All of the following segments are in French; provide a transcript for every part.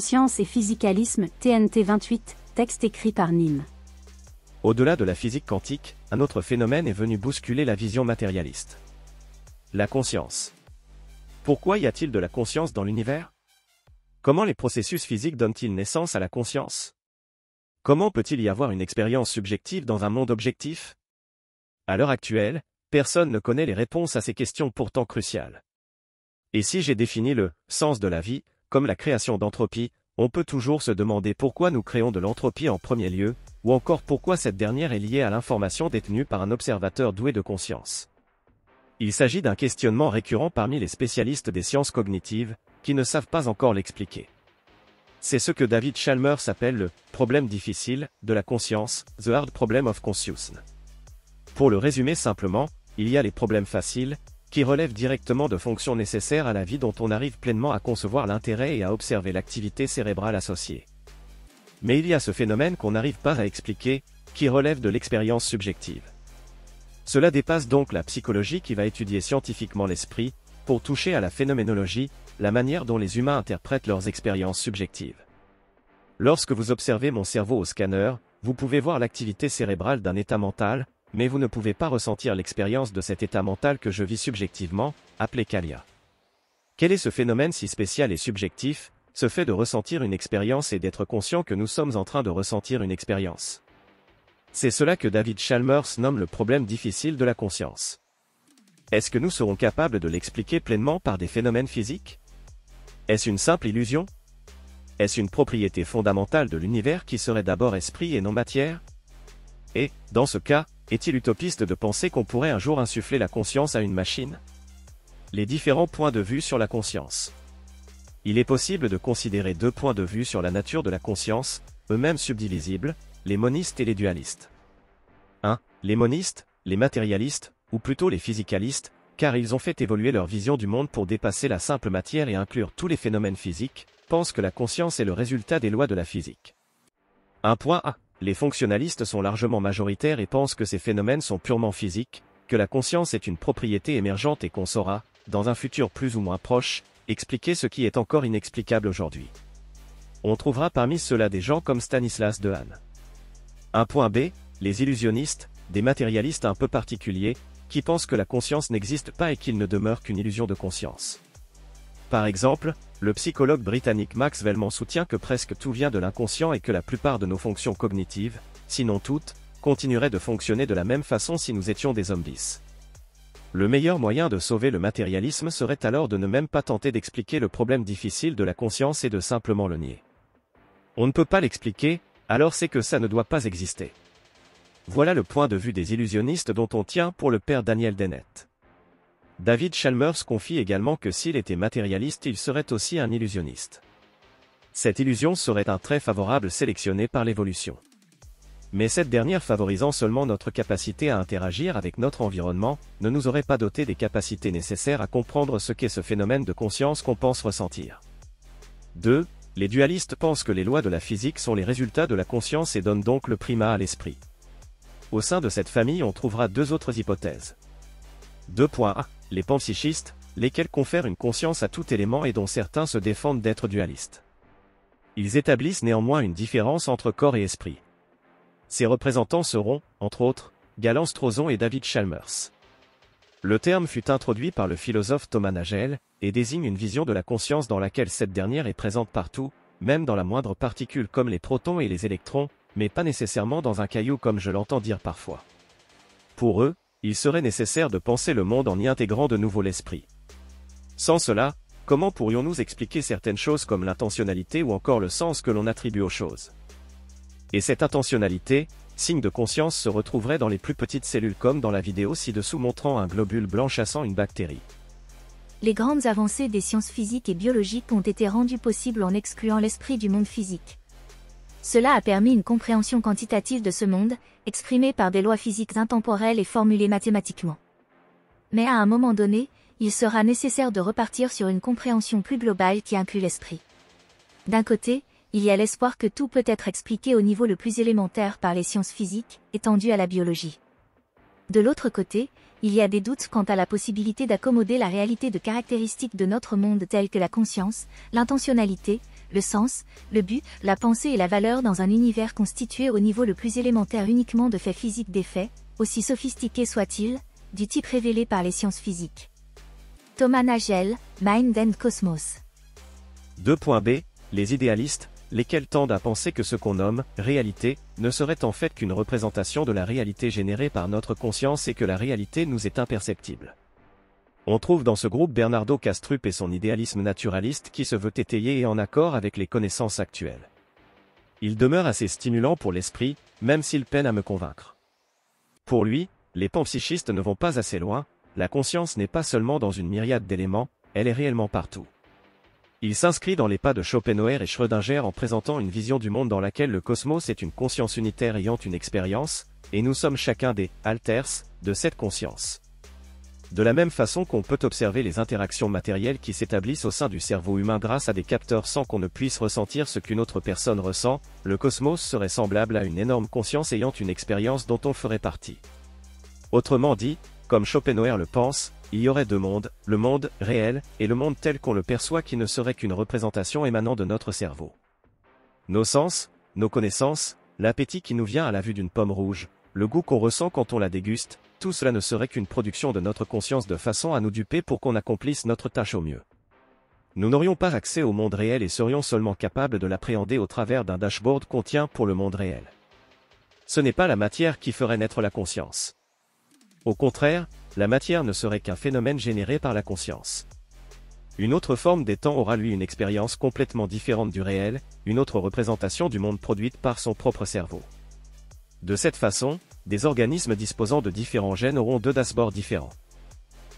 Conscience et physicalisme, TNT 28, texte écrit par Nîmes. Au-delà de la physique quantique, un autre phénomène est venu bousculer la vision matérialiste. La conscience. Pourquoi y a-t-il de la conscience dans l'univers? Comment les processus physiques donnent-ils naissance à la conscience? Comment peut-il y avoir une expérience subjective dans un monde objectif? À l'heure actuelle, personne ne connaît les réponses à ces questions pourtant cruciales. Et si j'ai défini le « sens de la vie » comme la création d'entropie, on peut toujours se demander pourquoi nous créons de l'entropie en premier lieu, ou encore pourquoi cette dernière est liée à l'information détenue par un observateur doué de conscience. Il s'agit d'un questionnement récurrent parmi les spécialistes des sciences cognitives, qui ne savent pas encore l'expliquer. C'est ce que David Chalmers appelle le « problème difficile » de la conscience, « the hard problem of consciousness ». Pour le résumer simplement, il y a les problèmes faciles, qui relèvent directement de fonctions nécessaires à la vie dont on arrive pleinement à concevoir l'intérêt et à observer l'activité cérébrale associée. Mais il y a ce phénomène qu'on n'arrive pas à expliquer, qui relève de l'expérience subjective. Cela dépasse donc la psychologie qui va étudier scientifiquement l'esprit, pour toucher à la phénoménologie, la manière dont les humains interprètent leurs expériences subjectives. Lorsque vous observez mon cerveau au scanner, vous pouvez voir l'activité cérébrale d'un état mental, mais vous ne pouvez pas ressentir l'expérience de cet état mental que je vis subjectivement, appelé qualia. Quel est ce phénomène si spécial et subjectif, ce fait de ressentir une expérience et d'être conscient que nous sommes en train de ressentir une expérience? C'est cela que David Chalmers nomme le problème difficile de la conscience. Est-ce que nous serons capables de l'expliquer pleinement par des phénomènes physiques? Est-ce une simple illusion? Est-ce une propriété fondamentale de l'univers qui serait d'abord esprit et non matière? Et, dans ce cas, est-il utopiste de penser qu'on pourrait un jour insuffler la conscience à une machine? Les différents points de vue sur la conscience. Il est possible de considérer deux points de vue sur la nature de la conscience, eux-mêmes subdivisibles, les monistes et les dualistes. 1. Les monistes, les matérialistes, ou plutôt les physicalistes, car ils ont fait évoluer leur vision du monde pour dépasser la simple matière et inclure tous les phénomènes physiques, pensent que la conscience est le résultat des lois de la physique. 1.A. Les fonctionnalistes sont largement majoritaires et pensent que ces phénomènes sont purement physiques, que la conscience est une propriété émergente et qu'on saura, dans un futur plus ou moins proche, expliquer ce qui est encore inexplicable aujourd'hui. On trouvera parmi ceux-là des gens comme Stanislas Dehaene. 1.B. Les illusionnistes, des matérialistes un peu particuliers, qui pensent que la conscience n'existe pas et qu'il ne demeure qu'une illusion de conscience. Par exemple, le psychologue britannique Max Wellman soutient que presque tout vient de l'inconscient et que la plupart de nos fonctions cognitives, sinon toutes, continueraient de fonctionner de la même façon si nous étions des zombies. Le meilleur moyen de sauver le matérialisme serait alors de ne même pas tenter d'expliquer le problème difficile de la conscience et de simplement le nier. On ne peut pas l'expliquer, alors c'est que ça ne doit pas exister. Voilà le point de vue des illusionnistes dont on tient pour le père Daniel Dennett. David Chalmers confie également que s'il était matérialiste, il serait aussi un illusionniste. Cette illusion serait un trait favorable sélectionné par l'évolution. Mais cette dernière favorisant seulement notre capacité à interagir avec notre environnement, ne nous aurait pas doté des capacités nécessaires à comprendre ce qu'est ce phénomène de conscience qu'on pense ressentir. 2. Les dualistes pensent que les lois de la physique sont les résultats de la conscience et donnent donc le primat à l'esprit. Au sein de cette famille, on trouvera deux autres hypothèses. 2.A. Les panpsychistes, lesquels confèrent une conscience à tout élément et dont certains se défendent d'être dualistes. Ils établissent néanmoins une différence entre corps et esprit. Ces représentants seront, entre autres, Galen Strawson et David Chalmers. Le terme fut introduit par le philosophe Thomas Nagel, et désigne une vision de la conscience dans laquelle cette dernière est présente partout, même dans la moindre particule comme les protons et les électrons, mais pas nécessairement dans un caillou comme je l'entends dire parfois. Pour eux, il serait nécessaire de penser le monde en y intégrant de nouveau l'esprit. Sans cela, comment pourrions-nous expliquer certaines choses comme l'intentionnalité ou encore le sens que l'on attribue aux choses? Et cette intentionnalité, signe de conscience, se retrouverait dans les plus petites cellules comme dans la vidéo ci-dessous montrant un globule blanc chassant une bactérie. Les grandes avancées des sciences physiques et biologiques ont été rendues possibles en excluant l'esprit du monde physique. Cela a permis une compréhension quantitative de ce monde, exprimée par des lois physiques intemporelles et formulées mathématiquement. Mais à un moment donné, il sera nécessaire de repartir sur une compréhension plus globale qui inclut l'esprit. D'un côté, il y a l'espoir que tout peut être expliqué au niveau le plus élémentaire par les sciences physiques, étendues à la biologie. De l'autre côté, il y a des doutes quant à la possibilité d'accommoder la réalité de caractéristiques de notre monde telles que la conscience, l'intentionnalité, le sens, le but, la pensée et la valeur dans un univers constitué au niveau le plus élémentaire uniquement de faits physiques des faits, aussi sophistiqués soient-ils, du type révélé par les sciences physiques. Thomas Nagel, Mind and Cosmos. 2.b. Les idéalistes, lesquels tendent à penser que ce qu'on nomme « réalité » ne serait en fait qu'une représentation de la réalité générée par notre conscience et que la réalité nous est imperceptible. On trouve dans ce groupe Bernardo Kastrup et son idéalisme naturaliste qui se veut étayé et en accord avec les connaissances actuelles. Il demeure assez stimulant pour l'esprit, même s'il peine à me convaincre. Pour lui, les panpsychistes ne vont pas assez loin, la conscience n'est pas seulement dans une myriade d'éléments, elle est réellement partout. Il s'inscrit dans les pas de Schopenhauer et Schrödinger en présentant une vision du monde dans laquelle le cosmos est une conscience unitaire ayant une expérience, et nous sommes chacun des « alters » de cette conscience. De la même façon qu'on peut observer les interactions matérielles qui s'établissent au sein du cerveau humain grâce à des capteurs sans qu'on ne puisse ressentir ce qu'une autre personne ressent, le cosmos serait semblable à une énorme conscience ayant une expérience dont on ferait partie. Autrement dit, comme Schopenhauer le pense, il y aurait deux mondes, le monde réel et le monde tel qu'on le perçoit qui ne serait qu'une représentation émanant de notre cerveau. Nos sens, nos connaissances, l'appétit qui nous vient à la vue d'une pomme rouge, le goût qu'on ressent quand on la déguste, tout cela ne serait qu'une production de notre conscience de façon à nous duper pour qu'on accomplisse notre tâche au mieux. Nous n'aurions pas accès au monde réel et serions seulement capables de l'appréhender au travers d'un dashboard qu'on tient pour le monde réel. Ce n'est pas la matière qui ferait naître la conscience. Au contraire, la matière ne serait qu'un phénomène généré par la conscience. Une autre forme des temps aura lui une expérience complètement différente du réel, une autre représentation du monde produite par son propre cerveau. De cette façon, des organismes disposant de différents gènes auront deux dashboards différents.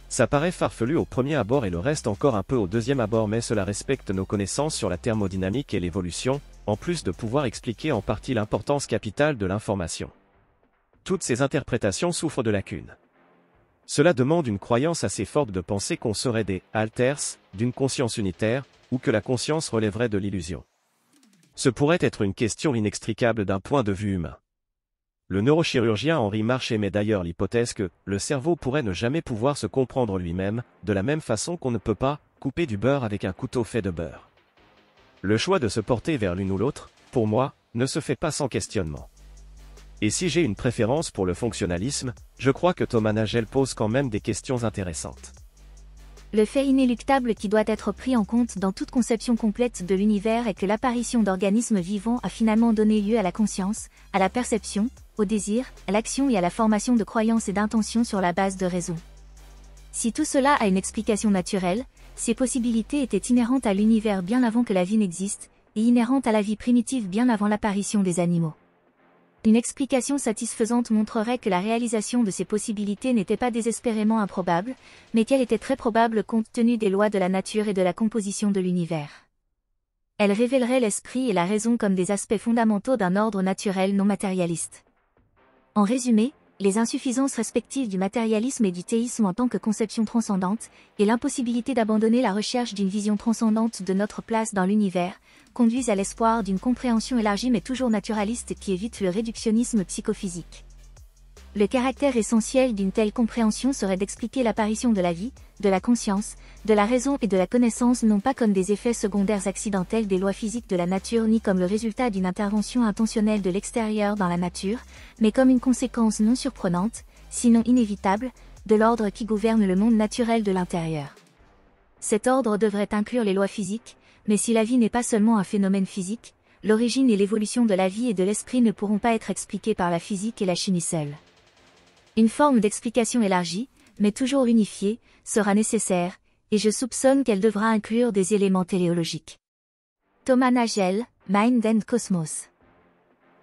Ça paraît farfelu au premier abord et le reste encore un peu au deuxième abord, mais cela respecte nos connaissances sur la thermodynamique et l'évolution, en plus de pouvoir expliquer en partie l'importance capitale de l'information. Toutes ces interprétations souffrent de lacunes. Cela demande une croyance assez forte de penser qu'on serait des « alters » d'une conscience unitaire, ou que la conscience relèverait de l'illusion. Ce pourrait être une question inextricable d'un point de vue humain. Le neurochirurgien Henri March émet d'ailleurs l'hypothèse que le cerveau pourrait ne jamais pouvoir se comprendre lui-même, de la même façon qu'on ne peut pas couper du beurre avec un couteau fait de beurre. Le choix de se porter vers l'une ou l'autre, pour moi, ne se fait pas sans questionnement. Et si j'ai une préférence pour le fonctionnalisme, je crois que Thomas Nagel pose quand même des questions intéressantes. Le fait inéluctable qui doit être pris en compte dans toute conception complète de l'univers est que l'apparition d'organismes vivants a finalement donné lieu à la conscience, à la perception, au désir, à l'action et à la formation de croyances et d'intentions sur la base de raison. Si tout cela a une explication naturelle, ces possibilités étaient inhérentes à l'univers bien avant que la vie n'existe, et inhérentes à la vie primitive bien avant l'apparition des animaux. Une explication satisfaisante montrerait que la réalisation de ces possibilités n'était pas désespérément improbable, mais qu'elle était très probable compte tenu des lois de la nature et de la composition de l'univers. Elle révélerait l'esprit et la raison comme des aspects fondamentaux d'un ordre naturel non matérialiste. En résumé, les insuffisances respectives du matérialisme et du théisme en tant que conception transcendante, et l'impossibilité d'abandonner la recherche d'une vision transcendante de notre place dans l'univers, conduisent à l'espoir d'une compréhension élargie mais toujours naturaliste qui évite le réductionnisme psychophysique. Le caractère essentiel d'une telle compréhension serait d'expliquer l'apparition de la vie, de la conscience, de la raison et de la connaissance non pas comme des effets secondaires accidentels des lois physiques de la nature ni comme le résultat d'une intervention intentionnelle de l'extérieur dans la nature, mais comme une conséquence non surprenante, sinon inévitable, de l'ordre qui gouverne le monde naturel de l'intérieur. Cet ordre devrait inclure les lois physiques, mais si la vie n'est pas seulement un phénomène physique, l'origine et l'évolution de la vie et de l'esprit ne pourront pas être expliquées par la physique et la chimie seules. Une forme d'explication élargie, mais toujours unifiée, sera nécessaire, et je soupçonne qu'elle devra inclure des éléments téléologiques. Thomas Nagel, Mind and Cosmos.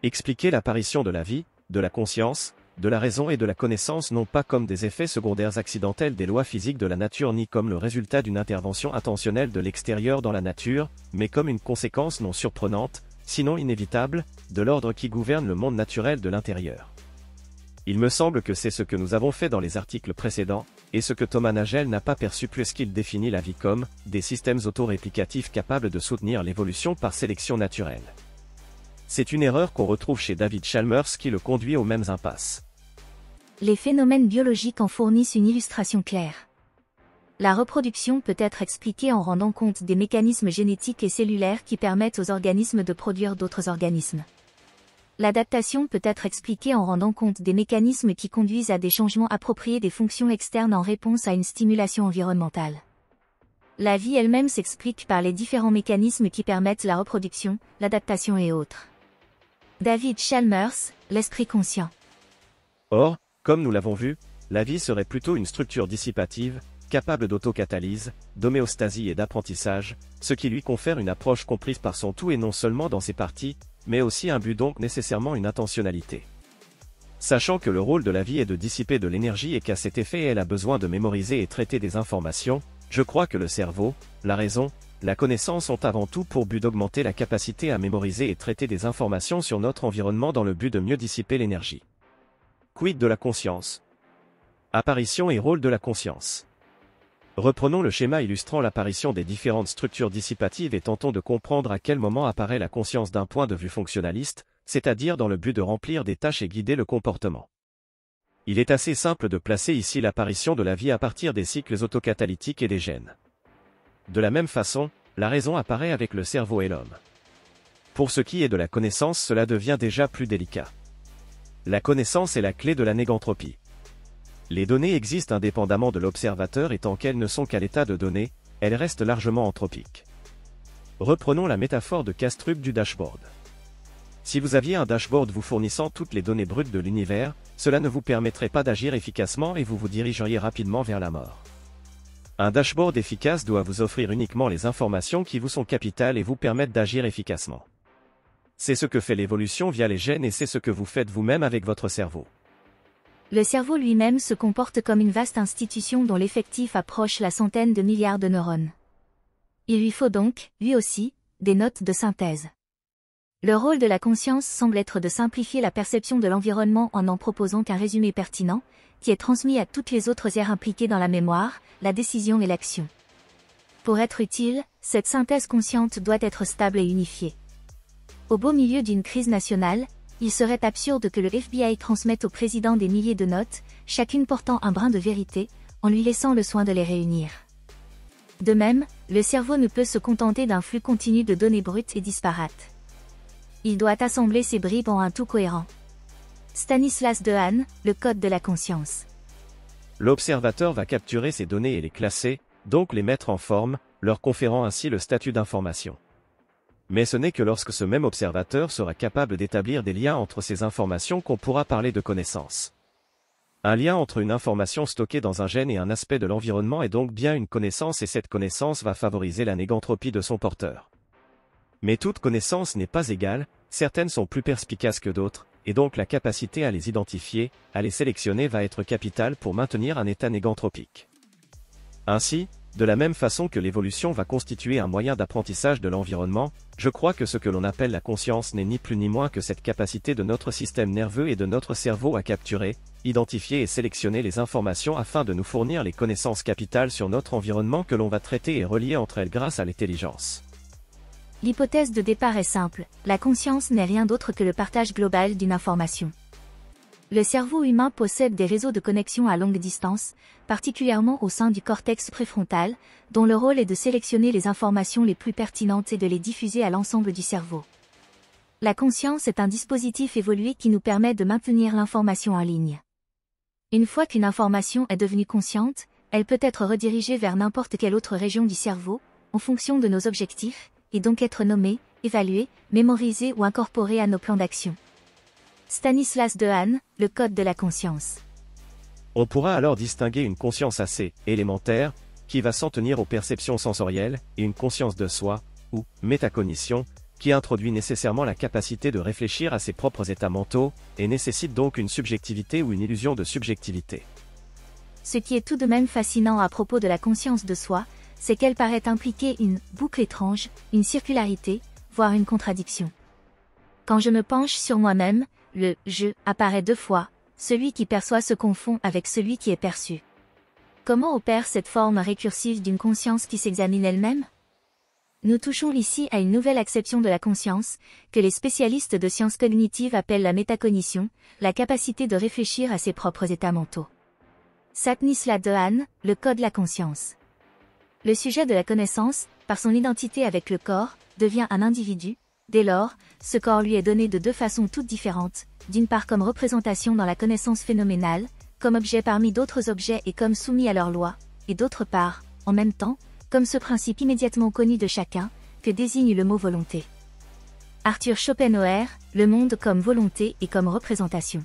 Expliquer l'apparition de la vie, de la conscience, de la raison et de la connaissance non pas comme des effets secondaires accidentels des lois physiques de la nature ni comme le résultat d'une intervention intentionnelle de l'extérieur dans la nature, mais comme une conséquence non surprenante, sinon inévitable, de l'ordre qui gouverne le monde naturel de l'intérieur. Il me semble que c'est ce que nous avons fait dans les articles précédents, et ce que Thomas Nagel n'a pas perçu puisqu'il définit la vie comme des systèmes autoréplicatifs capables de soutenir l'évolution par sélection naturelle. C'est une erreur qu'on retrouve chez David Chalmers qui le conduit aux mêmes impasses. Les phénomènes biologiques en fournissent une illustration claire. La reproduction peut être expliquée en rendant compte des mécanismes génétiques et cellulaires qui permettent aux organismes de produire d'autres organismes. L'adaptation peut être expliquée en rendant compte des mécanismes qui conduisent à des changements appropriés des fonctions externes en réponse à une stimulation environnementale. La vie elle-même s'explique par les différents mécanismes qui permettent la reproduction, l'adaptation et autres. David Chalmers, l'esprit conscient. Or, comme nous l'avons vu, la vie serait plutôt une structure dissipative, capable d'autocatalyse, d'homéostasie et d'apprentissage, ce qui lui confère une approche comprise par son tout et non seulement dans ses parties, mais aussi un but donc nécessairement une intentionnalité. Sachant que le rôle de la vie est de dissiper de l'énergie et qu'à cet effet elle a besoin de mémoriser et traiter des informations, je crois que le cerveau, la raison, la connaissance ont avant tout pour but d'augmenter la capacité à mémoriser et traiter des informations sur notre environnement dans le but de mieux dissiper l'énergie. Quid de la conscience? Apparition et rôle de la conscience. Reprenons le schéma illustrant l'apparition des différentes structures dissipatives et tentons de comprendre à quel moment apparaît la conscience d'un point de vue fonctionnaliste, c'est-à-dire dans le but de remplir des tâches et guider le comportement. Il est assez simple de placer ici l'apparition de la vie à partir des cycles autocatalytiques et des gènes. De la même façon, la raison apparaît avec le cerveau et l'homme. Pour ce qui est de la connaissance, cela devient déjà plus délicat. La connaissance est la clé de la négantropie. Les données existent indépendamment de l'observateur et tant qu'elles ne sont qu'à l'état de données, elles restent largement anthropiques. Reprenons la métaphore de Kastrup du dashboard. Si vous aviez un dashboard vous fournissant toutes les données brutes de l'univers, cela ne vous permettrait pas d'agir efficacement et vous vous dirigeriez rapidement vers la mort. Un dashboard efficace doit vous offrir uniquement les informations qui vous sont capitales et vous permettent d'agir efficacement. C'est ce que fait l'évolution via les gènes et c'est ce que vous faites vous-même avec votre cerveau. Le cerveau lui-même se comporte comme une vaste institution dont l'effectif approche la centaine de milliards de neurones. Il lui faut donc, lui aussi, des notes de synthèse. Le rôle de la conscience semble être de simplifier la perception de l'environnement en n'en proposant qu'un résumé pertinent, qui est transmis à toutes les autres aires impliquées dans la mémoire, la décision et l'action. Pour être utile, cette synthèse consciente doit être stable et unifiée. Au beau milieu d'une crise nationale, il serait absurde que le FBI transmette au président des milliers de notes, chacune portant un brin de vérité, en lui laissant le soin de les réunir. De même, le cerveau ne peut se contenter d'un flux continu de données brutes et disparates. Il doit assembler ces bribes en un tout cohérent. Stanislas Dehaene, le code de la conscience. L'observateur va capturer ces données et les classer, donc les mettre en forme, leur conférant ainsi le statut d'information. Mais ce n'est que lorsque ce même observateur sera capable d'établir des liens entre ces informations qu'on pourra parler de connaissance. Un lien entre une information stockée dans un gène et un aspect de l'environnement est donc bien une connaissance et cette connaissance va favoriser la négantropie de son porteur. Mais toute connaissance n'est pas égale, certaines sont plus perspicaces que d'autres, et donc la capacité à les identifier, à les sélectionner va être capitale pour maintenir un état négantropique. Ainsi, de la même façon que l'évolution va constituer un moyen d'apprentissage de l'environnement, je crois que ce que l'on appelle la conscience n'est ni plus ni moins que cette capacité de notre système nerveux et de notre cerveau à capturer, identifier et sélectionner les informations afin de nous fournir les connaissances capitales sur notre environnement que l'on va traiter et relier entre elles grâce à l'intelligence. L'hypothèse de départ est simple, la conscience n'est rien d'autre que le partage global d'une information. Le cerveau humain possède des réseaux de connexion à longue distance, particulièrement au sein du cortex préfrontal, dont le rôle est de sélectionner les informations les plus pertinentes et de les diffuser à l'ensemble du cerveau. La conscience est un dispositif évolué qui nous permet de maintenir l'information en ligne. Une fois qu'une information est devenue consciente, elle peut être redirigée vers n'importe quelle autre région du cerveau, en fonction de nos objectifs, et donc être nommée, évaluée, mémorisée ou incorporée à nos plans d'action. Stanislas Dehaene, le code de la conscience. On pourra alors distinguer une conscience assez élémentaire, qui va s'en tenir aux perceptions sensorielles, et une conscience de soi, ou métacognition, qui introduit nécessairement la capacité de réfléchir à ses propres états mentaux, et nécessite donc une subjectivité ou une illusion de subjectivité. Ce qui est tout de même fascinant à propos de la conscience de soi, c'est qu'elle paraît impliquer une boucle étrange, une circularité, voire une contradiction. Quand je me penche sur moi-même, le « je » apparaît deux fois, celui qui perçoit se confond avec celui qui est perçu. Comment opère cette forme récursive d'une conscience qui s'examine elle-même? Nous touchons ici à une nouvelle acception de la conscience, que les spécialistes de sciences cognitives appellent la métacognition, la capacité de réfléchir à ses propres états mentaux. Stanislas Dehaene, le code de la conscience. Le sujet de la connaissance, par son identité avec le corps, devient un individu. Dès lors, ce corps lui est donné de deux façons toutes différentes, d'une part comme représentation dans la connaissance phénoménale, comme objet parmi d'autres objets et comme soumis à leurs lois, et d'autre part, en même temps, comme ce principe immédiatement connu de chacun, que désigne le mot volonté. Arthur Schopenhauer, le monde comme volonté et comme représentation.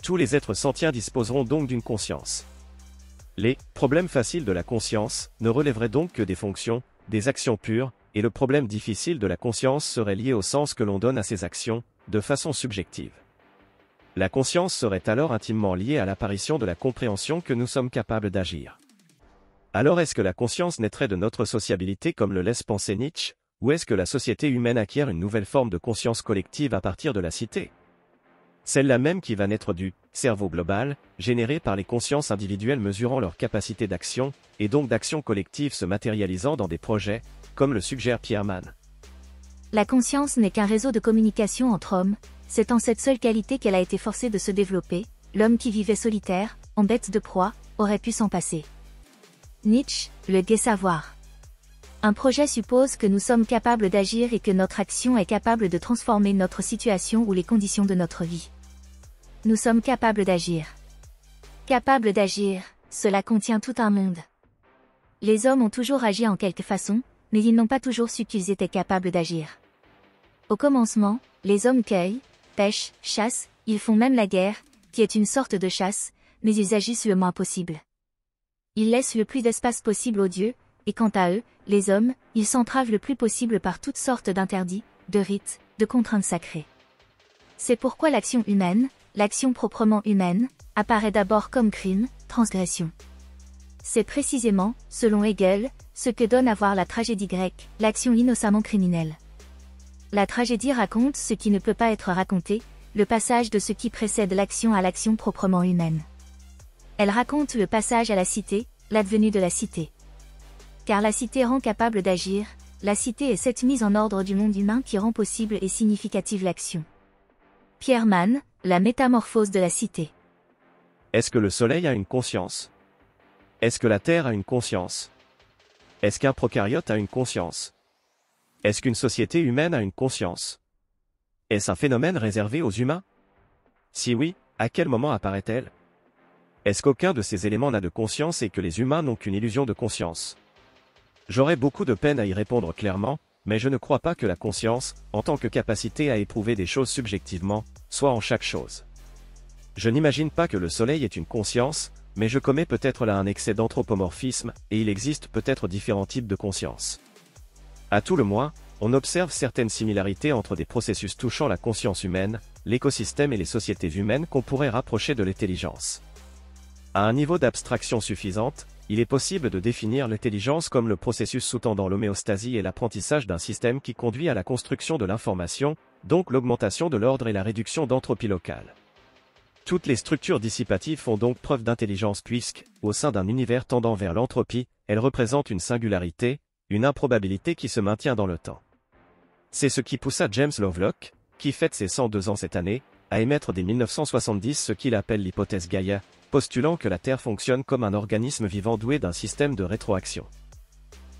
Tous les êtres sentients disposeront donc d'une conscience. Les problèmes faciles de la conscience ne relèveraient donc que des fonctions, des actions pures, et le problème difficile de la conscience serait lié au sens que l'on donne à ces actions, de façon subjective. La conscience serait alors intimement liée à l'apparition de la compréhension que nous sommes capables d'agir. Alors est-ce que la conscience naîtrait de notre sociabilité comme le laisse penser Nietzsche, ou est-ce que la société humaine acquiert une nouvelle forme de conscience collective à partir de la cité? Celle-là même qui va naître du cerveau global, généré par les consciences individuelles mesurant leur capacité d'action, et donc d'action collective se matérialisant dans des projets, comme le suggère Pierre Mann. La conscience n'est qu'un réseau de communication entre hommes, c'est en cette seule qualité qu'elle a été forcée de se développer, l'homme qui vivait solitaire, en bête de proie, aurait pu s'en passer. Nietzsche, le gai savoir. Un projet suppose que nous sommes capables d'agir et que notre action est capable de transformer notre situation ou les conditions de notre vie. Nous sommes capables d'agir. Capables d'agir, cela contient tout un monde. Les hommes ont toujours agi en quelque façon, mais ils n'ont pas toujours su qu'ils étaient capables d'agir. Au commencement, les hommes cueillent, pêchent, chassent, ils font même la guerre, qui est une sorte de chasse, mais ils agissent le moins possible. Ils laissent le plus d'espace possible aux dieux, et quant à eux, les hommes, ils s'entravent le plus possible par toutes sortes d'interdits, de rites, de contraintes sacrées. C'est pourquoi l'action humaine, l'action proprement humaine, apparaît d'abord comme crime, transgression. C'est précisément, selon Hegel, ce que donne à voir la tragédie grecque, l'action innocemment criminelle. La tragédie raconte ce qui ne peut pas être raconté, le passage de ce qui précède l'action à l'action proprement humaine. Elle raconte le passage à la cité, l'advenu de la cité. Car la cité rend capable d'agir, la cité est cette mise en ordre du monde humain qui rend possible et significative l'action. Pierre Mann, la métamorphose de la cité. Est-ce que le soleil a une conscience? Est-ce que la terre a une conscience? Est-ce qu'un prokaryote a une conscience? Est-ce qu'une société humaine a une conscience? Est-ce un phénomène réservé aux humains? Si oui, à quel moment apparaît-elle? Est-ce qu'aucun de ces éléments n'a de conscience et que les humains n'ont qu'une illusion de conscience? J'aurais beaucoup de peine à y répondre clairement, mais je ne crois pas que la conscience, en tant que capacité à éprouver des choses subjectivement, soit en chaque chose. Je n'imagine pas que le soleil ait une conscience, mais je commets peut-être là un excès d'anthropomorphisme, et il existe peut-être différents types de conscience. À tout le moins, on observe certaines similarités entre des processus touchant la conscience humaine, l'écosystème et les sociétés humaines qu'on pourrait rapprocher de l'intelligence. À un niveau d'abstraction suffisante, il est possible de définir l'intelligence comme le processus sous-tendant l'homéostasie et l'apprentissage d'un système qui conduit à la construction de l'information, donc l'augmentation de l'ordre et la réduction d'entropie locale. Toutes les structures dissipatives font donc preuve d'intelligence puisque, au sein d'un univers tendant vers l'entropie, elles représentent une singularité, une improbabilité qui se maintient dans le temps. C'est ce qui poussa James Lovelock, qui fête ses 102 ans cette année, à émettre dès 1970 ce qu'il appelle l'hypothèse Gaïa, postulant que la Terre fonctionne comme un organisme vivant doué d'un système de rétroaction.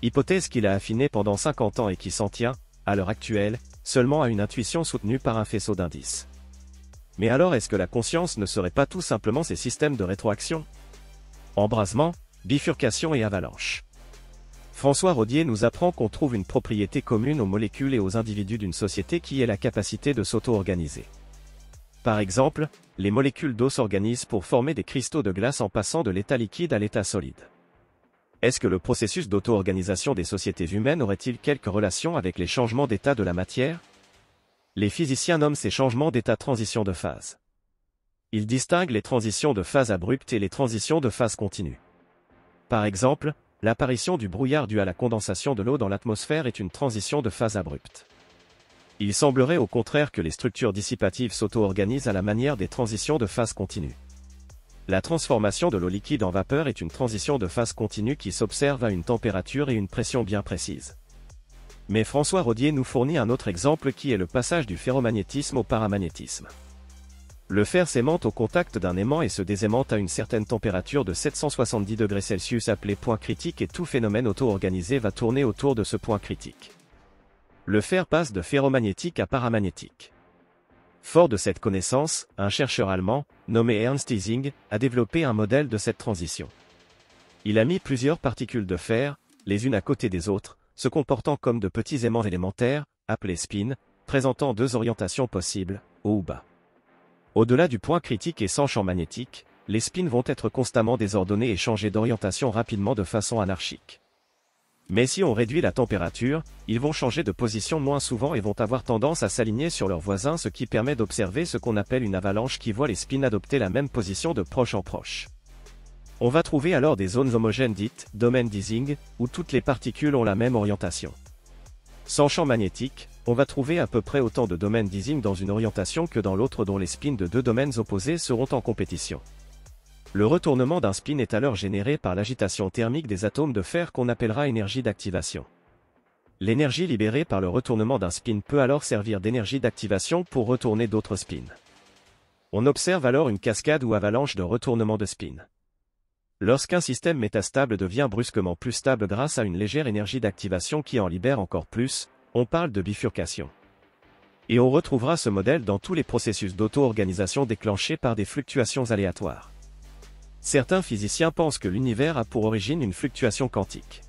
Hypothèse qu'il a affinée pendant 50 ans et qui s'en tient, à l'heure actuelle, seulement à une intuition soutenue par un faisceau d'indices. Mais alors est-ce que la conscience ne serait pas tout simplement ces systèmes de rétroaction? Embrasement, bifurcation et avalanche. François Rodier nous apprend qu'on trouve une propriété commune aux molécules et aux individus d'une société qui est la capacité de s'auto-organiser. Par exemple, les molécules d'eau s'organisent pour former des cristaux de glace en passant de l'état liquide à l'état solide. Est-ce que le processus d'auto-organisation des sociétés humaines aurait-il quelque relation avec les changements d'état de la matière? Les physiciens nomment ces changements d'état transition de phase. Ils distinguent les transitions de phase abruptes et les transitions de phase continue. Par exemple, l'apparition du brouillard dû à la condensation de l'eau dans l'atmosphère est une transition de phase abrupte. Il semblerait au contraire que les structures dissipatives s'auto-organisent à la manière des transitions de phase continue. La transformation de l'eau liquide en vapeur est une transition de phase continue qui s'observe à une température et une pression bien précises. Mais François Rodier nous fournit un autre exemple qui est le passage du ferromagnétisme au paramagnétisme. Le fer s'aimante au contact d'un aimant et se désaimante à une certaine température de 770 degrés Celsius appelée point critique et tout phénomène auto-organisé va tourner autour de ce point critique. Le fer passe de ferromagnétique à paramagnétique. Fort de cette connaissance, un chercheur allemand, nommé Ernst Ising, a développé un modèle de cette transition. Il a mis plusieurs particules de fer, les unes à côté des autres, se comportant comme de petits aimants élémentaires, appelés spins, présentant deux orientations possibles, haut ou bas. Au-delà du point critique et sans champ magnétique, les spins vont être constamment désordonnés et changer d'orientation rapidement de façon anarchique. Mais si on réduit la température, ils vont changer de position moins souvent et vont avoir tendance à s'aligner sur leurs voisins, ce qui permet d'observer ce qu'on appelle une avalanche qui voit les spins adopter la même position de proche en proche. On va trouver alors des zones homogènes dites domaines d'Ising, où toutes les particules ont la même orientation. Sans champ magnétique, on va trouver à peu près autant de domaines d'Ising dans une orientation que dans l'autre dont les spins de deux domaines opposés seront en compétition. Le retournement d'un spin est alors généré par l'agitation thermique des atomes de fer qu'on appellera énergie d'activation. L'énergie libérée par le retournement d'un spin peut alors servir d'énergie d'activation pour retourner d'autres spins. On observe alors une cascade ou avalanche de retournement de spin. Lorsqu'un système métastable devient brusquement plus stable grâce à une légère énergie d'activation qui en libère encore plus, on parle de bifurcation. Et on retrouvera ce modèle dans tous les processus d'auto-organisation déclenchés par des fluctuations aléatoires. Certains physiciens pensent que l'univers a pour origine une fluctuation quantique.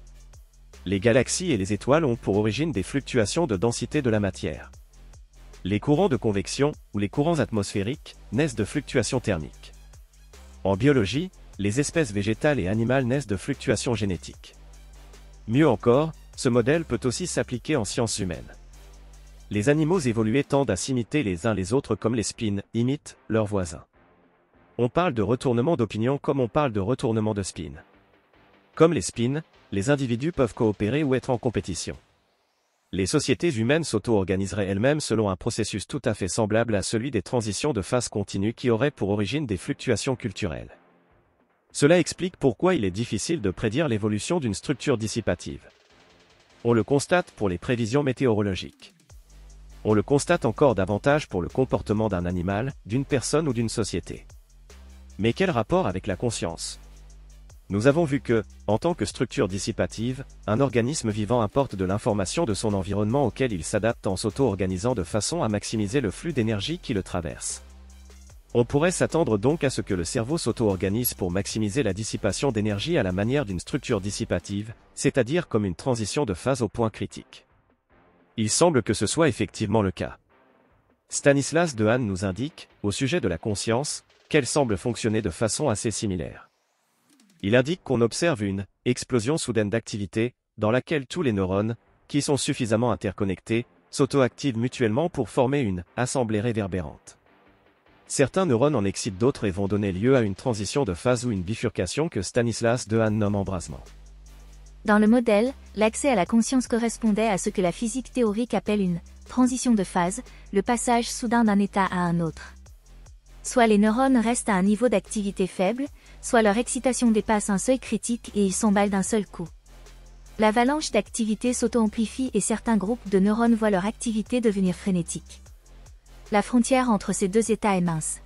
Les galaxies et les étoiles ont pour origine des fluctuations de densité de la matière. Les courants de convection, ou les courants atmosphériques, naissent de fluctuations thermiques. En biologie, les espèces végétales et animales naissent de fluctuations génétiques. Mieux encore, ce modèle peut aussi s'appliquer en sciences humaines. Les animaux évolués tendent à s'imiter les uns les autres comme les spins imitent leurs voisins. On parle de retournement d'opinion comme on parle de retournement de spin. Comme les spins, les individus peuvent coopérer ou être en compétition. Les sociétés humaines s'auto-organiseraient elles-mêmes selon un processus tout à fait semblable à celui des transitions de phase continue qui auraient pour origine des fluctuations culturelles. Cela explique pourquoi il est difficile de prédire l'évolution d'une structure dissipative. On le constate pour les prévisions météorologiques. On le constate encore davantage pour le comportement d'un animal, d'une personne ou d'une société. Mais quel rapport avec la conscience ? Nous avons vu que, en tant que structure dissipative, un organisme vivant apporte de l'information de son environnement auquel il s'adapte en s'auto-organisant de façon à maximiser le flux d'énergie qui le traverse. On pourrait s'attendre donc à ce que le cerveau s'auto-organise pour maximiser la dissipation d'énergie à la manière d'une structure dissipative, c'est-à-dire comme une transition de phase au point critique. Il semble que ce soit effectivement le cas. Stanislas Dehaene nous indique, au sujet de la conscience, qu'elle semble fonctionner de façon assez similaire. Il indique qu'on observe une « explosion soudaine d'activité » dans laquelle tous les neurones, qui sont suffisamment interconnectés, s'auto-activent mutuellement pour former une « assemblée réverbérante ». Certains neurones en excitent d'autres et vont donner lieu à une transition de phase ou une bifurcation que Stanislas Dehaene nomme embrasement. Dans le modèle, l'accès à la conscience correspondait à ce que la physique théorique appelle une « transition de phase », le passage soudain d'un état à un autre. Soit les neurones restent à un niveau d'activité faible, soit leur excitation dépasse un seuil critique et ils s'emballent d'un seul coup. L'avalanche d'activité s'auto-amplifie et certains groupes de neurones voient leur activité devenir frénétique. La frontière entre ces deux états est mince.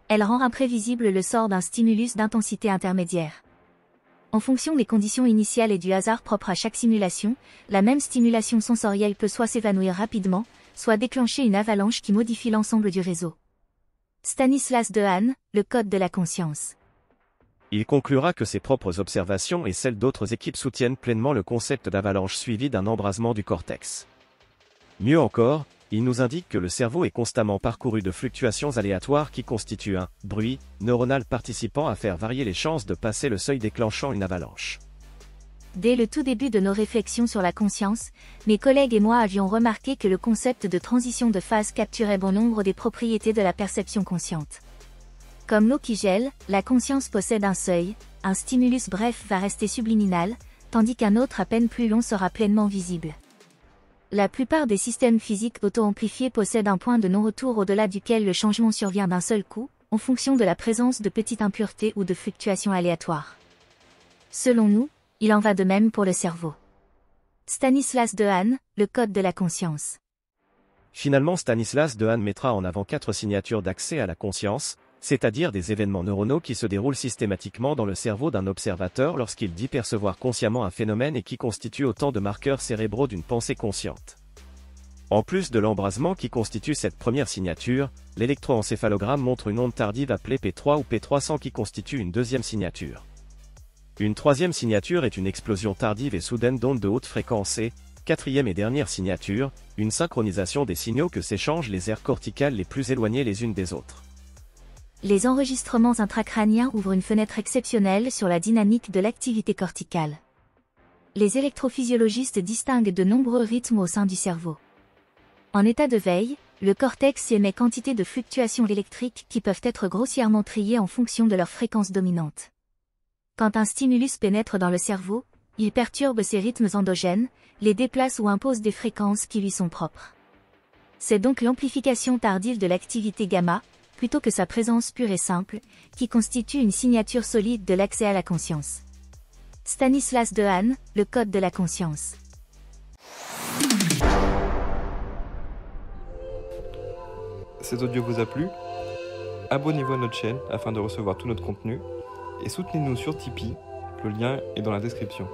Elle rend imprévisible le sort d'un stimulus d'intensité intermédiaire. En fonction des conditions initiales et du hasard propre à chaque simulation, la même stimulation sensorielle peut soit s'évanouir rapidement, soit déclencher une avalanche qui modifie l'ensemble du réseau. Stanislas Dehaene, le code de la conscience. Il conclura que ses propres observations et celles d'autres équipes soutiennent pleinement le concept d'avalanche suivi d'un embrasement du cortex. Mieux encore, il nous indique que le cerveau est constamment parcouru de fluctuations aléatoires qui constituent un « bruit » neuronal participant à faire varier les chances de passer le seuil déclenchant une avalanche. Dès le tout début de nos réflexions sur la conscience, mes collègues et moi avions remarqué que le concept de transition de phase capturait bon nombre des propriétés de la perception consciente. Comme l'eau qui gèle, la conscience possède un seuil, un stimulus bref va rester subliminal, tandis qu'un autre à peine plus long sera pleinement visible. La plupart des systèmes physiques auto-amplifiés possèdent un point de non-retour au-delà duquel le changement survient d'un seul coup, en fonction de la présence de petites impuretés ou de fluctuations aléatoires. Selon nous, il en va de même pour le cerveau. Stanislas Dehaene, le code de la conscience. Finalement, Stanislas Dehaene mettra en avant 4 signatures d'accès à la conscience, c'est-à-dire des événements neuronaux qui se déroulent systématiquement dans le cerveau d'un observateur lorsqu'il dit percevoir consciemment un phénomène et qui constituent autant de marqueurs cérébraux d'une pensée consciente. En plus de l'embrasement qui constitue cette première signature, l'électroencéphalogramme montre une onde tardive appelée P3 ou P300 qui constitue une deuxième signature. Une troisième signature est une explosion tardive et soudaine d'ondes de haute fréquence et, quatrième et dernière signature, une synchronisation des signaux que s'échangent les aires corticales les plus éloignées les unes des autres. Les enregistrements intracrâniens ouvrent une fenêtre exceptionnelle sur la dynamique de l'activité corticale. Les électrophysiologistes distinguent de nombreux rythmes au sein du cerveau. En état de veille, le cortex émet quantité de fluctuations électriques qui peuvent être grossièrement triées en fonction de leur fréquence dominante. Quand un stimulus pénètre dans le cerveau, il perturbe ces rythmes endogènes, les déplace ou impose des fréquences qui lui sont propres. C'est donc l'amplification tardive de l'activité gamma, plutôt que sa présence pure et simple, qui constitue une signature solide de l'accès à la conscience. Stanislas Dehaene, le code de la conscience. Cet audio vous a plu? Abonnez-vous à notre chaîne afin de recevoir tout notre contenu et soutenez-nous sur Tipeee, le lien est dans la description.